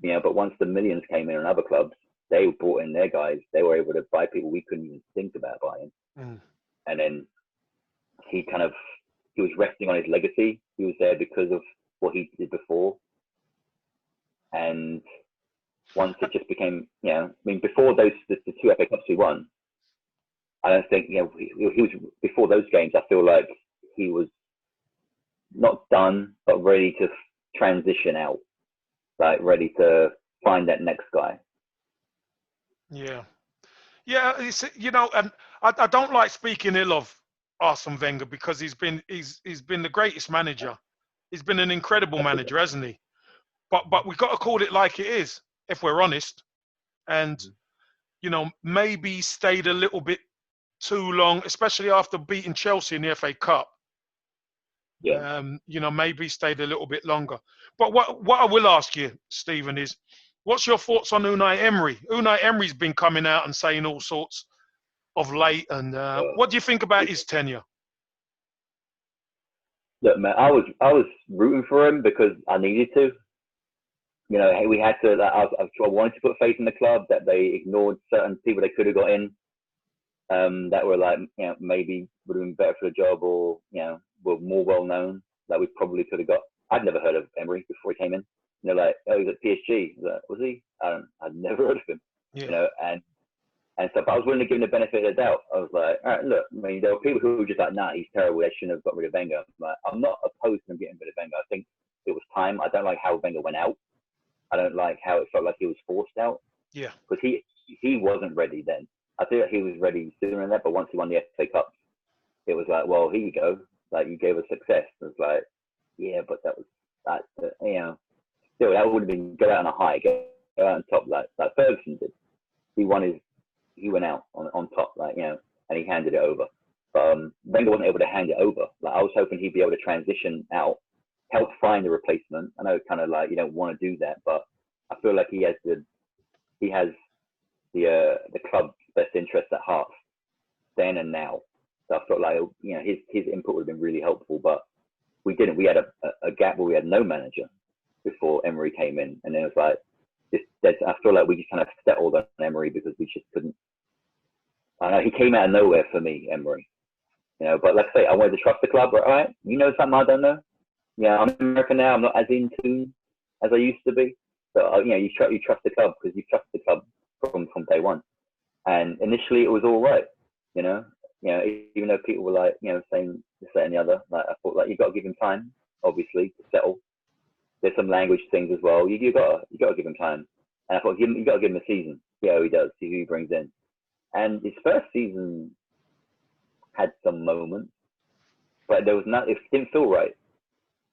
You know, but once the millions came in on other clubs, they brought in their guys. They were able to buy people we couldn't even think about buying. Mm. And then he was resting on his legacy. He was there because of what he did before. And once it just became, you know, I mean, before the 2 FA Cups we won, I don't think, you know, he was, before those games, I feel like he was not done, but ready to transition out, like ready to find that next guy. Yeah, Yeah, it's, and I don't like speaking ill of Arsene Wenger because he's been the greatest manager. He's been an incredible manager, hasn't he? But we've got to call it like it is, if we're honest. And maybe he stayed a little bit too long, especially after beating Chelsea in the FA Cup. Yeah. Maybe he stayed a little bit longer. But what I will ask you, Stephen, is what's your thoughts on Unai Emery? Unai Emery's been coming out and saying all sorts of late, and what do you think about his tenure? Look, man, I was rooting for him because I needed to. We had to. I wanted to put faith in the club that they ignored certain people they could have got in, that were like, maybe would have been better for the job, or were more well known that we probably could have got. I'd never heard of Emery before he came in. Like, oh, he was at PSG. Was he? I'd never heard of him. Yeah. And so, but I was willing to give him the benefit of the doubt. I was like, all right, look, there were people who were just like, nah, he's terrible. They shouldn't have got rid of Wenger. I'm not opposed to him getting rid of Wenger. I think it was time. I don't like how Wenger went out. I don't like how it felt like he was forced out. Yeah. Because he wasn't ready then. I feel like he was ready sooner than that, but once he won the FA Cup, it was like, well, here you go. Like, you gave us success. It was like, yeah, but that was, still, that would have been go out on a high, go out on top, like Ferguson did. He went out on top, and he handed it over. But Wenger wasn't able to hand it over. Like, I was hoping he'd be able to transition out, help find a replacement. I know it's kind of like you don't want to do that, but I feel like he has the club's best interest at heart, then and now. So I felt like his input would have been really helpful, but we didn't. We had a gap where we had no manager before Emery came in, and then it was like I feel like we just kind of settled on Emery because we just couldn't. I know he came out of nowhere for me, Emery. But like I say, I wanted to trust the club. Right? You know something I don't know. Yeah, I'm in America now. I'm not as in tune as I used to be. So you trust the club because you trust the club from day one. And initially it was all right. Even though people were like saying this, that, and the other. Like, I thought, like, you got to give him time, obviously, to settle. There's some language things as well. You got to give him time. And I thought you got to give him a season. See how he does. See who he brings in. And his first season had some moments, but there was not. It didn't feel right.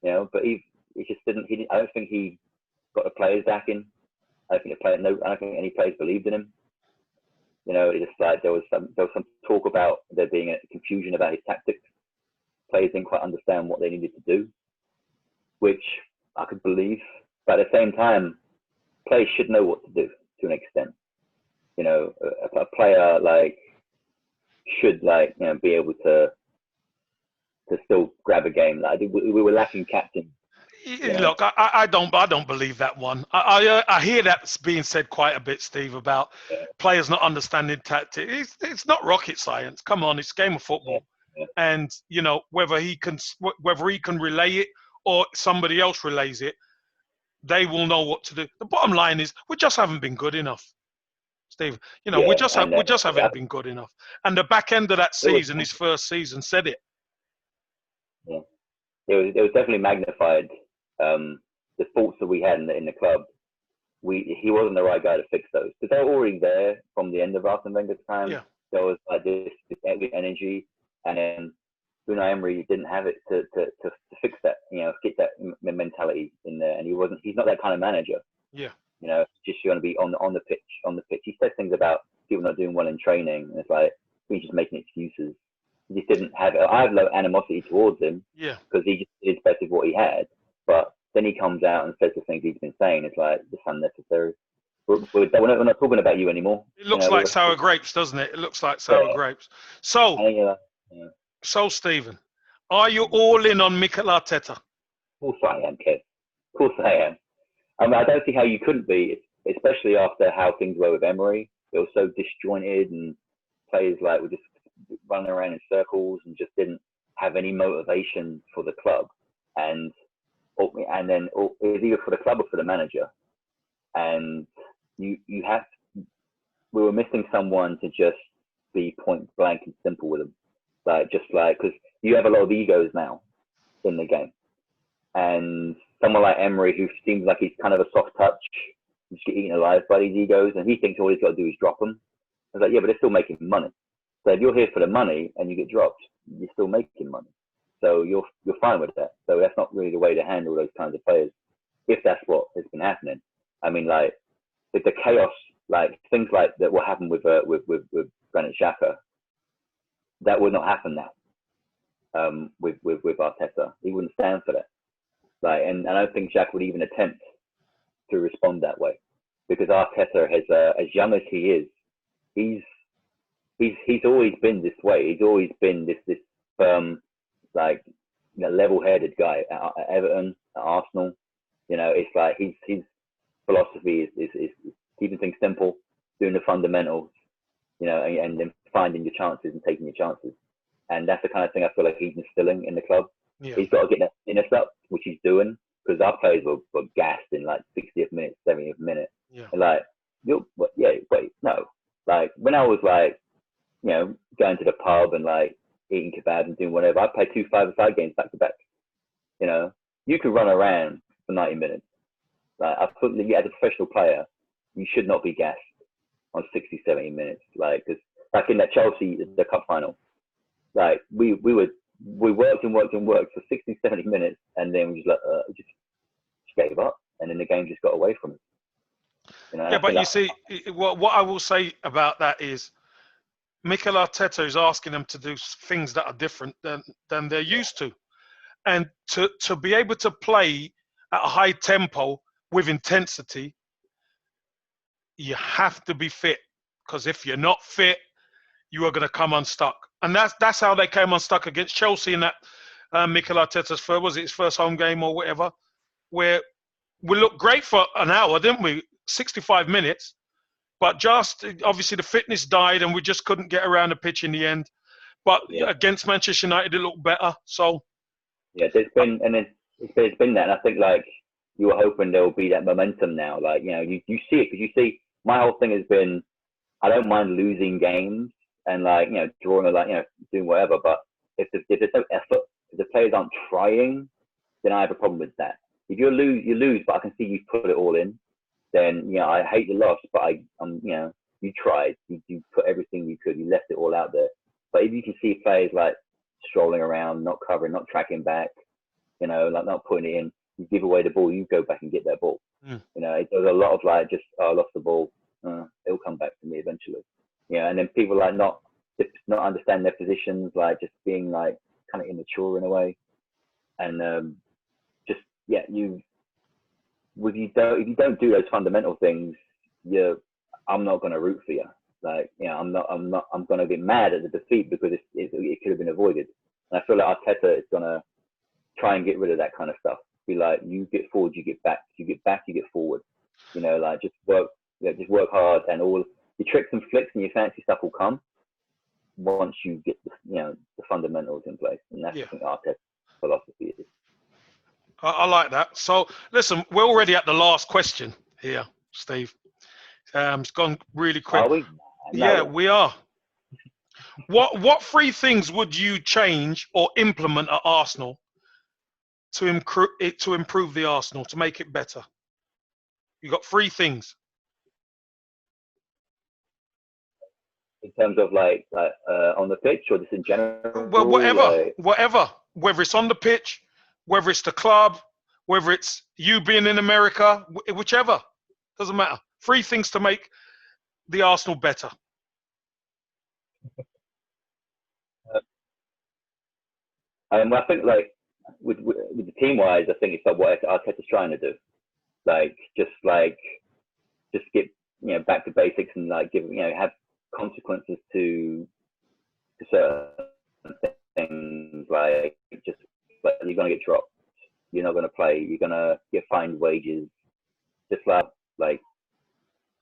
But he just didn't. I don't think he got the players back in. I don't think any players believed in him. It's just like there was some talk about there being a confusion about his tactics. Players didn't quite understand what they needed to do, which I could believe. But at the same time, players should know what to do to an extent. A player should be able to still grab a game. Like, we were lacking captain. Look, I don't believe that one. I hear that's being said quite a bit, Steve, about players not understanding tactics. It's not rocket science. Come on, it's a game of football, and whether he can relay it or somebody else relays it, they will know what to do. The bottom line is we just haven't been good enough, Steve. We just haven't been good enough. And the back end of that season, his first season, said it. Yeah, it was definitely magnified. The faults that we had in the club, he wasn't the right guy to fix those because they were already there from the end of Arsene Wenger's time. Yeah. There was like this energy, and then Unai Emery didn't have it to fix that, get that mentality in there, and he's not that kind of manager. Yeah. Just going to be on the pitch. He says things about people not doing well in training, and it's like he's just making excuses. He just didn't have it. I have low animosity towards him. Yeah. Because he just did better with what he had. But then he comes out and says the things he's been saying. It's like, it's unnecessary. We're not talking about you anymore. It looks like sour grapes, doesn't it? It looks like sour grapes. So, Stephen, are you all in on Mikel Arteta? Of course I am, Kev. Of course I am. I don't see how you couldn't be, especially after how things were with Emery. It was so disjointed, and players were just running around in circles and just didn't have any motivation for the club. And then it was either for the club or for the manager. And we were missing someone to just be point blank and simple with them. Because you have a lot of egos now in the game. And someone like Emery, who seems like he's kind of a soft touch, just get eaten alive by these egos, and he thinks all he's got to do is drop them. I was like, yeah, but they're still making money. So if you're here for the money and you get dropped, you're still making money. So you're fine with that. So that's not really the way to handle those kinds of players, if that's what has been happening. I mean, like, if the chaos, like things like that will happen with Granit Xhaka, that would not happen now. With Arteta, he wouldn't stand for that. Like, and I don't think Xhaka would even attempt to respond that way, because Arteta has, as young as he is, he's always been this way. He's always been this firm, like, level-headed guy at Everton, at Arsenal. It's like his philosophy is keeping things simple, doing the fundamentals, and then finding your chances and taking your chances. And that's the kind of thing I feel like he's instilling in the club. Yeah. He's got to get that fitness up, which he's doing, because our players were gassed in like 60th minute, 70th minute. Yeah. And like, no. Like, when I was like, going to the pub and like eating kebab and doing whatever, I played 2 5-a-side games back to back. You could run around for 90 minutes. Like, I thought, as a professional player, you should not be gassed on 60, 70 minutes. Like, because like in that Chelsea, the cup final, like we worked for 60, 70 minutes, and then we just gave up, and then the game just got away from us. Yeah, but you see, what I will say about that is, Mikel Arteta is asking them to do things that are different than they're used to, and to be able to play at a high tempo with intensity, you have to be fit, because if you're not fit, you are going to come unstuck. And that's how they came unstuck against Chelsea in that Mikel Arteta's his first home game or whatever, where we looked great for an hour, didn't we? 65 minutes. But just obviously the fitness died and we just couldn't get around the pitch in the end. But against Manchester United, it looked better. So there's been that, and I think like you were hoping there will be that momentum now. Like, you see it, because you see my whole thing has been, I don't mind losing games and like, drawing or like, doing whatever. But if there's no effort, if the players aren't trying, then I have a problem with that. If you lose, but I can see you put it all in, then I hate the loss, but you tried, you put everything you could, you left it all out there. But if you can see players like strolling around, not covering, not tracking back, like not putting it in, you give away the ball, you go back and get that ball. There's a lot of like, just, I lost the ball, it'll come back to me eventually. And then people like not understand their positions, like just being like kind of immature in a way, and if you don't do those fundamental things, I'm not going to root for you. Like, I'm going to get mad at the defeat because it could have been avoided. And I feel like Arteta is going to try and get rid of that kind of stuff. Be like, you get forward, you get back, you get back, you get forward. Like just work hard, and all your tricks and flicks and your fancy stuff will come once you get the fundamentals in place. And that's what Arteta's philosophy is. I like that. So, listen, we're already at the last question here, Steve. It's gone really quick. Are we? No. Yeah, we are. What 3 things would you change or implement at Arsenal to improve the Arsenal, to make it better? You got 3 things. In terms of like on the pitch, or just in general? Well, whatever. Whether it's on the pitch, whether it's the club, whether it's you being in America, whichever. Doesn't matter. 3 things to make the Arsenal better. I think like with the team-wise, I think it's like what Arteta's trying to do. Like just get back to basics and like give have consequences to certain things, like just like you're gonna get dropped, you're not gonna play, you're gonna get fined wages, just like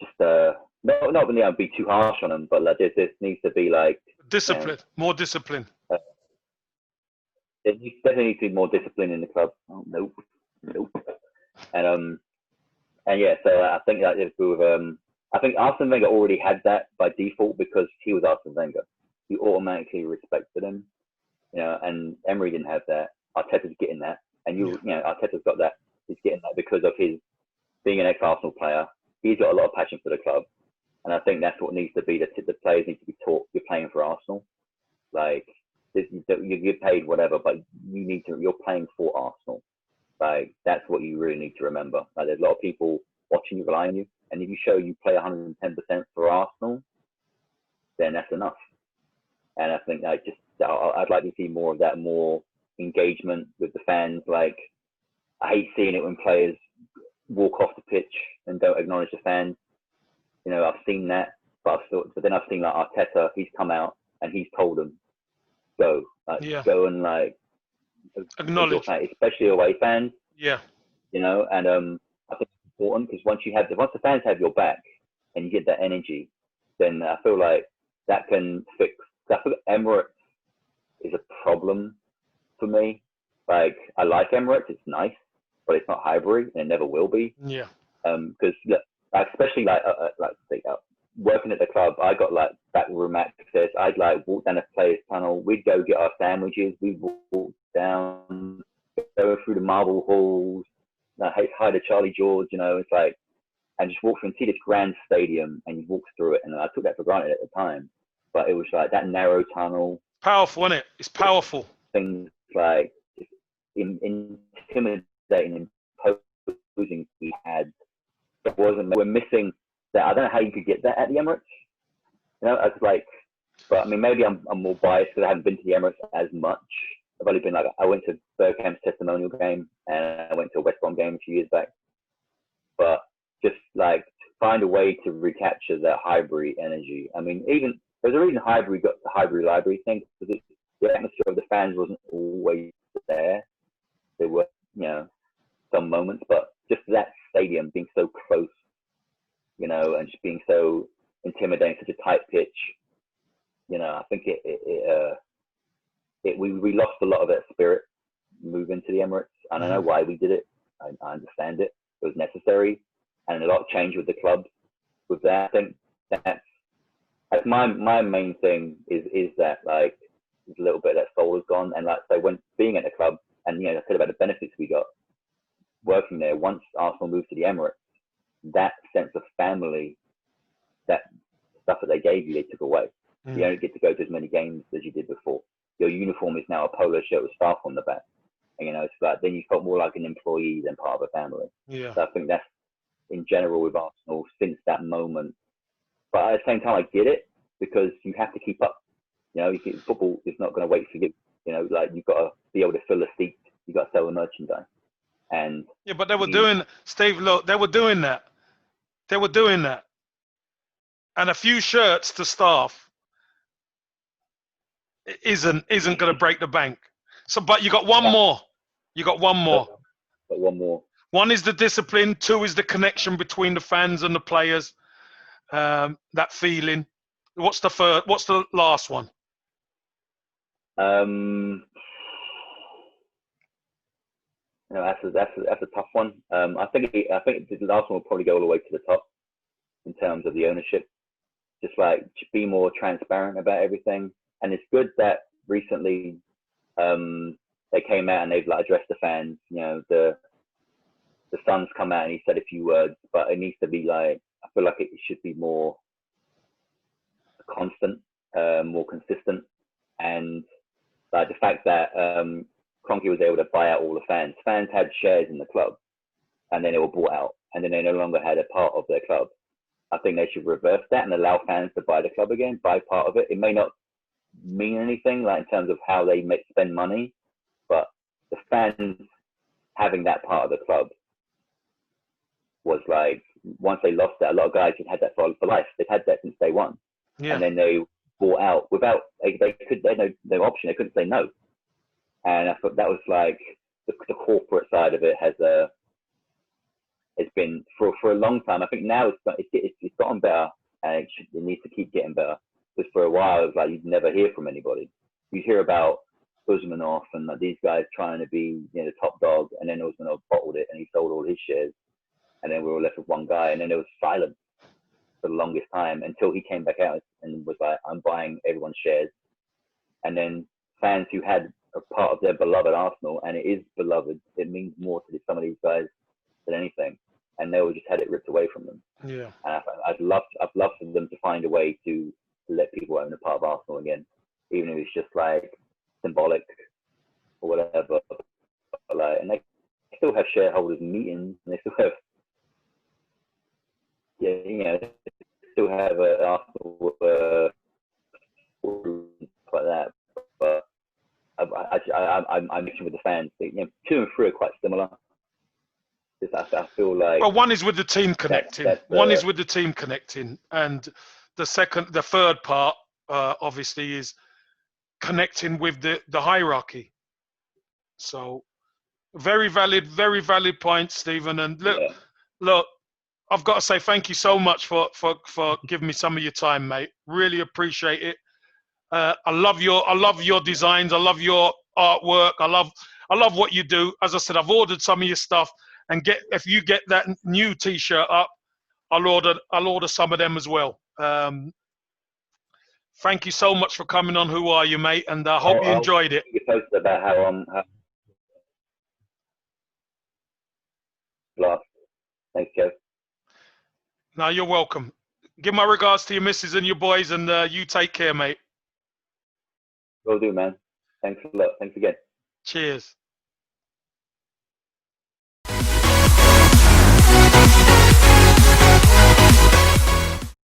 just not be too harsh on them, but like there needs to be like discipline, more discipline. There definitely needs to be more discipline in the club. Oh, nope. And so I think that I think Arsene Wenger already had that by default, because he was Arsene Wenger. You automatically respected him, and Emery didn't have that. Arteta's getting that, and Arteta's got that. He's getting that because of his being an ex-Arsenal player. He's got a lot of passion for the club, And I think that's what needs to be, the players need to be taught, you're playing for Arsenal. Like, you get paid whatever, but you're playing for Arsenal. Like, that's what you really need to remember. Like, there's a lot of people watching you, relying on you. And if you show you play 110% for Arsenal, then that's enough. And I think I'd like to see more of that, more engagement with the fans. Like, I hate seeing it when players walk off the pitch and don't acknowledge the fans. You know, I've seen that, but then I've seen like Arteta, he's come out and he's told them, go and like acknowledge, especially away fans. Yeah. You know, and I think it's important because once the fans have your back and you get that energy, then I feel like that can fix. I feel like Emirates is a problem for me. Like, I like Emirates, it's nice, but it's not Highbury, and it never will be. Yeah. Because especially like working at the club, I got like back room access. I'd like walk down the players' tunnel. We'd go get our sandwiches. We'd walk down, go through the marble halls. Hi to Charlie George. You know, it's like, and just walk through and see this grand stadium, and you walk through it. And I took that for granted at the time, but it was like that narrow tunnel. Powerful, isn't it? It's powerful. Things like intimidating, imposing. We had. We're missing that. I don't know how you could get that at the Emirates. You know, I was like, but I mean, maybe I'm more biased because I haven't been to the Emirates as much. I've only been like, I went to Bergkamp's testimonial game and I went to a West Brom game a few years back. But just like find a way to recapture that Highbury energy. I mean, even there's a reason Highbury got the Highbury Library thing, because the atmosphere of the fans wasn't always there. There were, you know, some moments, but just that stadium being so close, you know, and just being so intimidating, such a tight pitch, you know, I think we lost a lot of that spirit moving to the Emirates. I don't know why we did it. I understand it. It was necessary, and a lot changed with the club. With that, I think that's my main thing is that like a little bit of that soul is gone, and like so when being at the club, and you know, I said about the benefits we got working there. Once Arsenal moved to the Emirates, that sense of family, that stuff that they gave you, they took away. You don't get to go to as many games as you did before. Your uniform is now a polo shirt with staff on the back. And, you know, it's like then you felt more like an employee than part of a family. Yeah. So I think that's in general with Arsenal since that moment. But at the same time, I get it because you have to keep up. You know, football is not going to wait for you. You know, like you've got to be able to fill a seat. You've got to sell the merchandise. And yeah, but they were doing, Steve, look, they were doing that. They were doing that. And a few shirts to staff isn't going to break the bank. So, but you got one more. You got one more. But one more. One is the discipline. Two is the connection between the fans and the players. That feeling. What's the first? What's the last one? You know, that's a tough one. I think the last one will probably go all the way to the top in terms of the ownership. Just be more transparent about everything. And it's good that recently they came out and they've like addressed the fans. You know, the Son's come out and he said a few words, but it needs to be like, I feel like it should be more constant, more consistent, and like the fact that Kroenke was able to buy out all the fans. Fans had shares in the club, and then they were bought out, and then they no longer had a part of their club. I think they should reverse that and allow fans to buy the club again, buy part of it. It may not mean anything like in terms of how they spend money, but the fans having that part of the club was like, once they lost that, a lot of guys had that for life. They've had that since day one. Yeah. And then they bought out without, they had no option. They couldn't say no. And I thought that was like the corporate side of it it's been for a long time. I think now it's gotten better, and it needs to keep getting better. Because for a while it was like you'd never hear from anybody. You hear about Usmanov and these guys trying to be, you know, the top dog, and then Usmanov bottled it and he sold all his shares, and then we were left with one guy, and then there was silence for the longest time until he came back out and was like, I'm buying everyone's shares. And then fans who had a part of their beloved Arsenal, and it is beloved, it means more to some of these guys than anything. and they all just had it ripped away from them. Yeah. And I'd love for them to find a way to let people own a part of Arsenal again, even if it's just like symbolic or whatever. But like, and they still have shareholders meetings, and they still have, they still have Arsenal like that. But I'm mixing with the fans. 2 and 3 are quite similar. I feel like, well, one is with the team connecting. One is with the team connecting, and the third part, obviously, is connecting with the hierarchy. So, very valid point, Stephen. And look, I've got to say thank you so much for giving me some of your time, mate. Really appreciate it. I love your designs. I love your artwork. I love what you do. As I said, I've ordered some of your stuff, and if you get that new T-shirt up, I'll order some of them as well. Thank you so much for coming on Who Are You, mate? And I hope you enjoyed it. You posted about how blast. Thanks, Joe. No, you're welcome. Give my regards to your missus and your boys, and you take care, mate. Will do, man. Thanks a lot. Thanks again. Cheers.